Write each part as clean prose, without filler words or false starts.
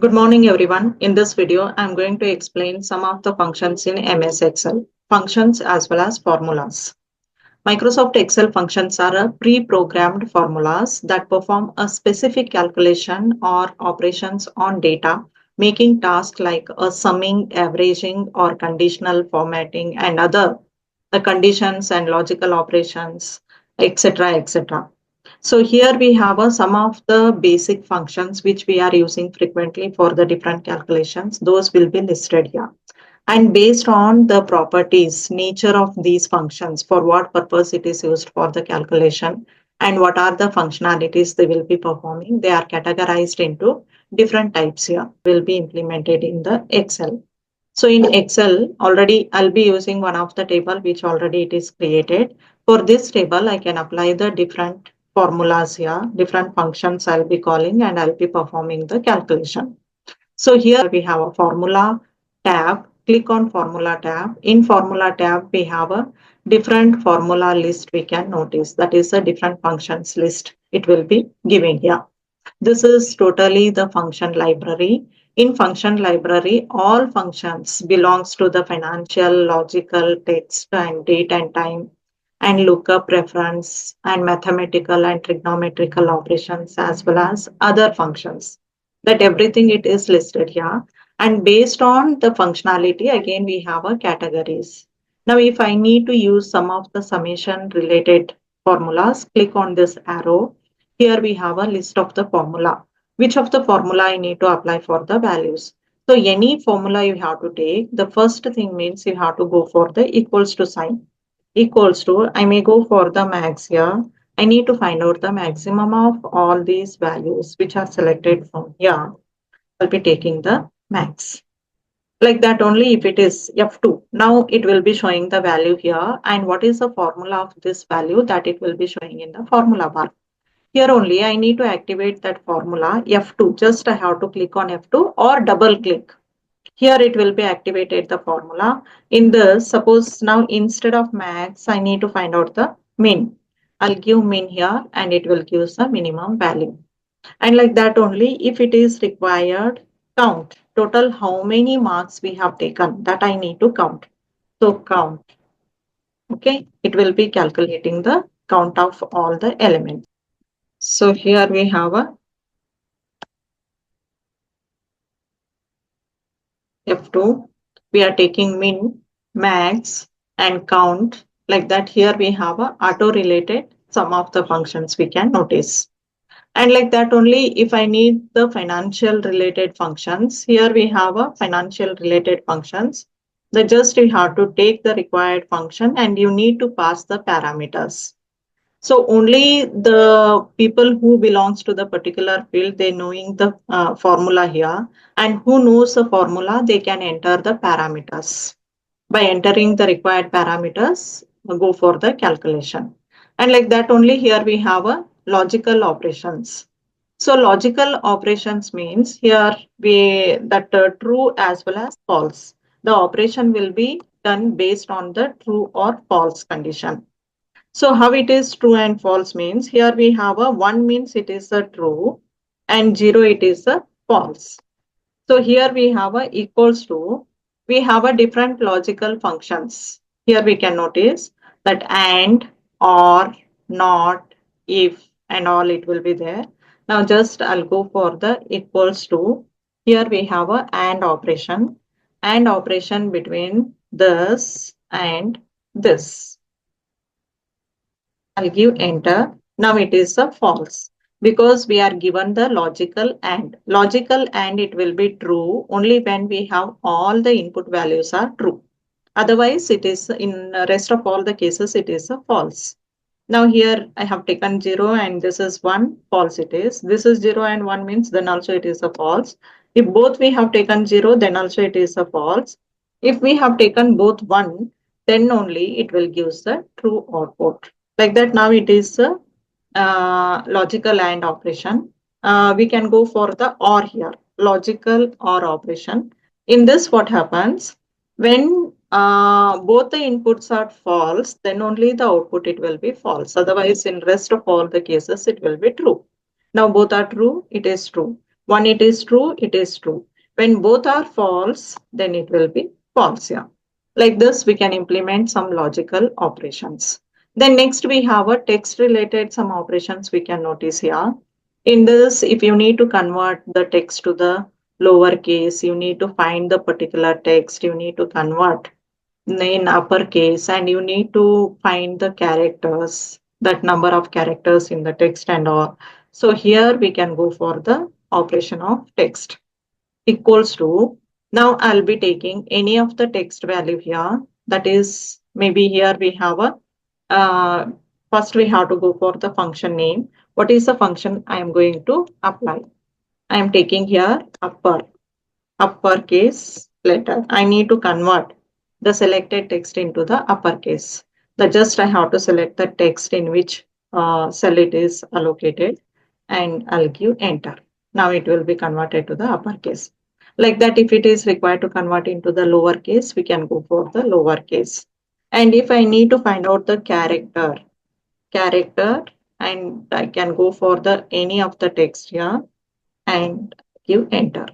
Good morning, everyone. In this video, I'm going to explain some of the functions in MS Excel, functions as well as formulas. Microsoft Excel functions are a pre-programmed formulas that perform a specific calculation or operations on data, making tasks like a summing, averaging, or conditional formatting and other the conditions and logical operations, etc., etc. So here we have some of the basic functions which we are using frequently for the different calculations. Those will be listed here. And based on the properties, nature of these functions, for what purpose it is used for the calculation, and what are the functionalities they will be performing, they are categorized into different types here, will be implemented in the Excel. So in Excel, already I'll be using one of the table which already it is created. For this table, I can apply the different formulas here, different functions I'll be calling and I'll be performing the calculation. So here we have a formula tab. Click on formula tab. In formula tab, we have a different formula list we can notice. That is a different functions list it will be giving here. This is totally the function library. In function library, all functions belongs to the financial, logical, text and date and time and lookup reference and mathematical and trigonometrical operations as well as other functions. That everything it is listed here. And based on the functionality, again, we have a categories. Now, if I need to use some of the summation related formulas, click on this arrow. Here we have a list of the formula. Which of the formula I need to apply for the values? So any formula you have to take, the first thing means you have to go for the equals to sign. Equals to, I may go for the max here. I need to find out the maximum of all these values which are selected from here. I'll be taking the max. Like that only if it is F2. Now it will be showing the value here. And what is the formula of this value that it will be showing in the formula bar. Here only I need to activate that formula F2. Just I have to click on F2 or double click. Here it will be activated the formula. In this, suppose now instead of max, I need to find out the min. I'll give min here and it will give the minimum value. And like that only, if it is required, count. Total how many marks we have taken, that I need to count. So count. Okay, it will be calculating the count of all the elements. So here we have a F2. We are taking min, max, and count. Like that, here we have a auto related some of the functions we can notice. And like that only, if I need the financial related functions, here we have a financial related functions. The just you have to take the required function and you need to pass the parameters. So only the people who belongs to the particular field, they knowing the formula here, and who knows the formula, they can enter the parameters. By entering the required parameters, go for the calculation. And like that only here we have a logical operations. So logical operations means here we that true as well as false. The operation will be done based on the true or false condition. So how it is true and false means here we have a 1 means it is a true and 0 it is a false. So here we have a equals to, we have a different logical functions. Here we can notice that and, or, not, if and all it will be there. Now just I'll go for the equals to. Here we have a and operation between this and this. I'll give enter. Now it is a false because we are given the logical and. Logical and it will be true only when we have all the input values are true. Otherwise it is in rest of all the cases it is a false. Now here I have taken 0 and this is 1, false it is. This is 0 and 1 means then also it is a false. If both we have taken 0 then also it is a false. If we have taken both 1 then only it will give the true output. Like that now it is a logical and operation. We can go for the or here, logical or operation. In this what happens? When both the inputs are false, then only the output it will be false. Otherwise, in rest of all the cases, it will be true. Now both are true, it is true. One it is true, it is true. When both are false, then it will be false. Yeah. Like this, we can implement some logical operations. Then next we have a text related some operations we can notice here. In this, if you need to convert the text to the lowercase, you need to find the particular text, you need to convert in uppercase, and you need to find the characters, that number of characters in the text and all. So here we can go for the operation of text equals to, now I'll be taking any of the text value here. That is, maybe here we have a, uh, first we have to go for the function name. What is the function I am going to apply? I am taking here uppercase letter. I need to convert the selected text into the uppercase. The just I have to select the text in which cell it is allocated, and I'll give enter. Now it will be converted to the uppercase. Like that, if it is required to convert into the lowercase, we can go for the lowercase. And if I need to find out the character, and I can go for the any of the text here and give enter.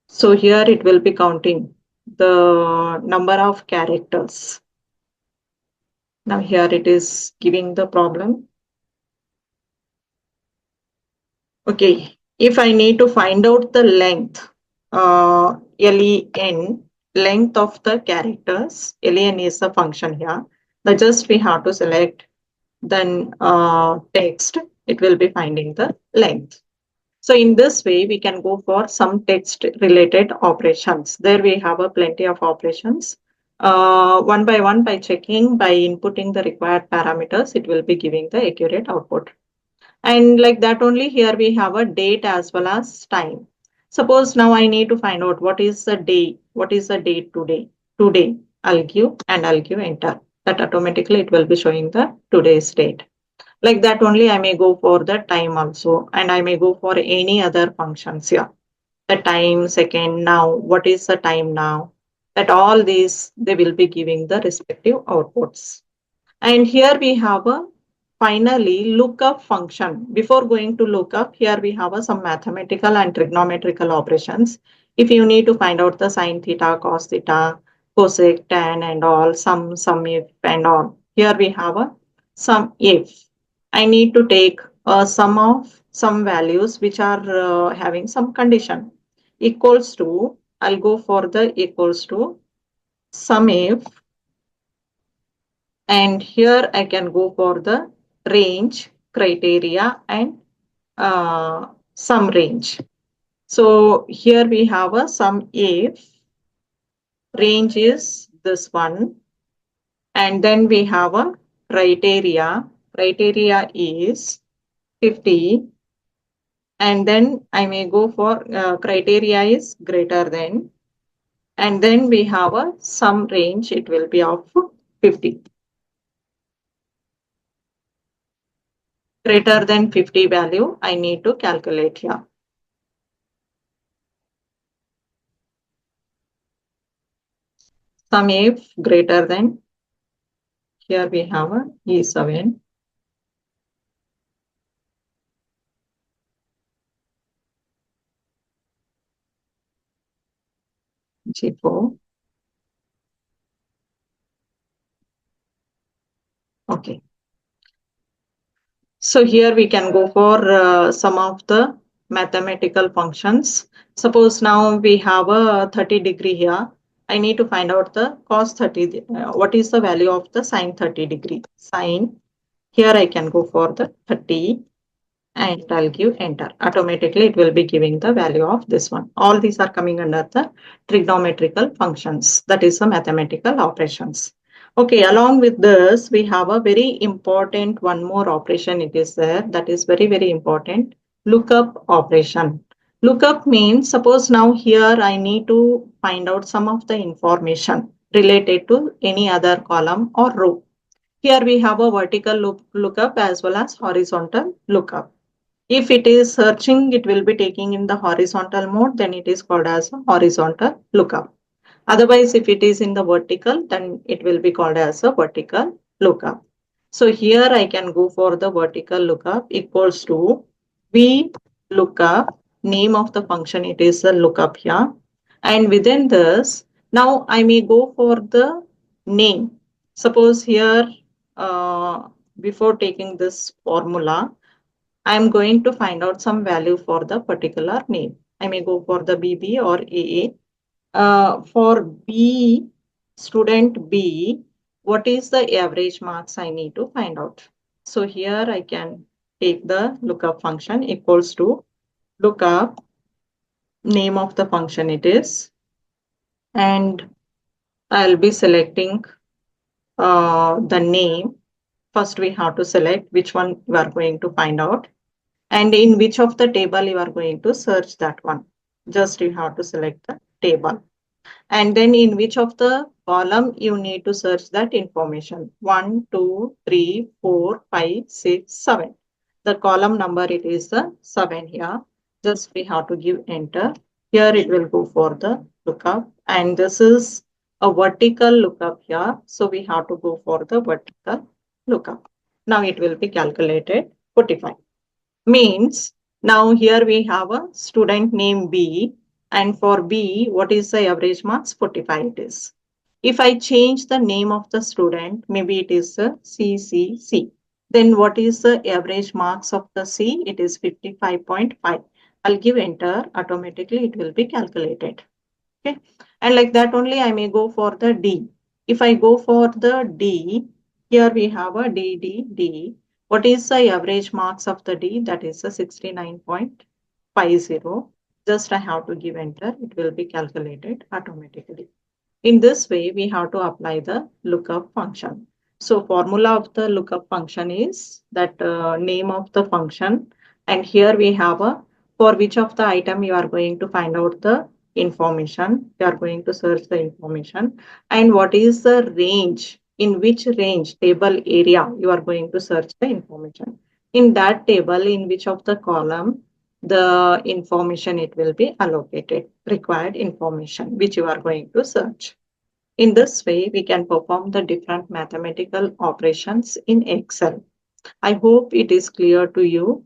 So here it will be counting the number of characters. Now here it is giving the problem. Okay, if I need to find out the length, len, length of the characters, len is the function here. The just we have to select then text, it will be finding the length. So in this way, we can go for some text related operations. There we have a plenty of operations. One by one, by checking, by inputting the required parameters, it will be giving the accurate output. And like that only, here we have a date as well as time. Suppose now I need to find out what is the day, what is the date today. Today, I'll give and I'll give enter. That automatically it will be showing the today's date. Like that only I may go for the time also, and I may go for any other functions here. The time, second, now, what is the time now? That all these, they will be giving the respective outputs. And here we have a finally lookup function. Before going to lookup, here we have some mathematical and trigonometrical operations. If you need to find out the sine theta, cos theta, cosec, tan and all, sum if and all. Here we have a sum if. I need to take a sum of some values which are having some condition equals to, I'll go for the equals to sum if, and here I can go for the range criteria and sum range. So here we have a sum if, range is this one, and then we have a criteria is 50, and then I may go for criteria is greater than, and then we have a sum range, it will be of 50. Greater than 50 value I need to calculate here. Sum if greater than, here we have a E7, G4. Okay. So here we can go for some of the mathematical functions. Suppose now we have a 30-degree here. I need to find out the cos 30. What is the value of the sine 30-degree? Sine. Here I can go for the 30 and I'll give enter. Automatically it will be giving the value of this one. All these are coming under the trigonometrical functions. That is the mathematical operations. Okay, along with this, we have a very important one more operation. It is there that is very, very important. Lookup operation. Lookup means suppose now here I need to find out some of the information related to any other column or row. Here we have a vertical lookup as well as horizontal lookup. If it is searching, it will be taking in the horizontal mode, then it is called as a horizontal lookup. Otherwise, if it is in the vertical, then it will be called as a vertical lookup. So here I can go for the vertical lookup equals to V lookup name of the function, it is the lookup here. And within this, now I may go for the name. Suppose here, uh, before taking this formula, I am going to find out some value for the particular name. I may go for the BB or AA. For B, student B, what is the average marks I need to find out? So here I can take the lookup function equals to lookup, name of the function it is, and I'll be selecting the name. First we have to select which one you are going to find out, and in which of the table you are going to search that one. Just you have to select the table. And then in which of the column you need to search that information. 1, 2, 3, 4, 5, 6, 7. The column number, it is the 7 here. Just we have to give enter. Here it will go for the lookup. And this is a vertical lookup here. So we have to go for the vertical lookup. Now it will be calculated 45. Means now here we have a student name B, and for B, what is the average marks? 45 it is. If I change the name of the student, maybe it is a CCC. Then what is the average marks of the C? It is 55.5. I'll give enter. Automatically it will be calculated. Okay. And like that only I may go for the D. If I go for the D, here we have a D. What is the average marks of the D? That is a 69.50. Just I have to give enter. It will be calculated automatically. In this way, we have to apply the lookup function. So formula of the lookup function is that name of the function. And here we have a for which of the item you are going to find out the information. You are going to search the information. And what is the range? In which range table area you are going to search the information. In that table, in which of the column the information it will be allocated, required information which you are going to search. In this way, we can perform the different mathematical operations in Excel. I hope it is clear to you.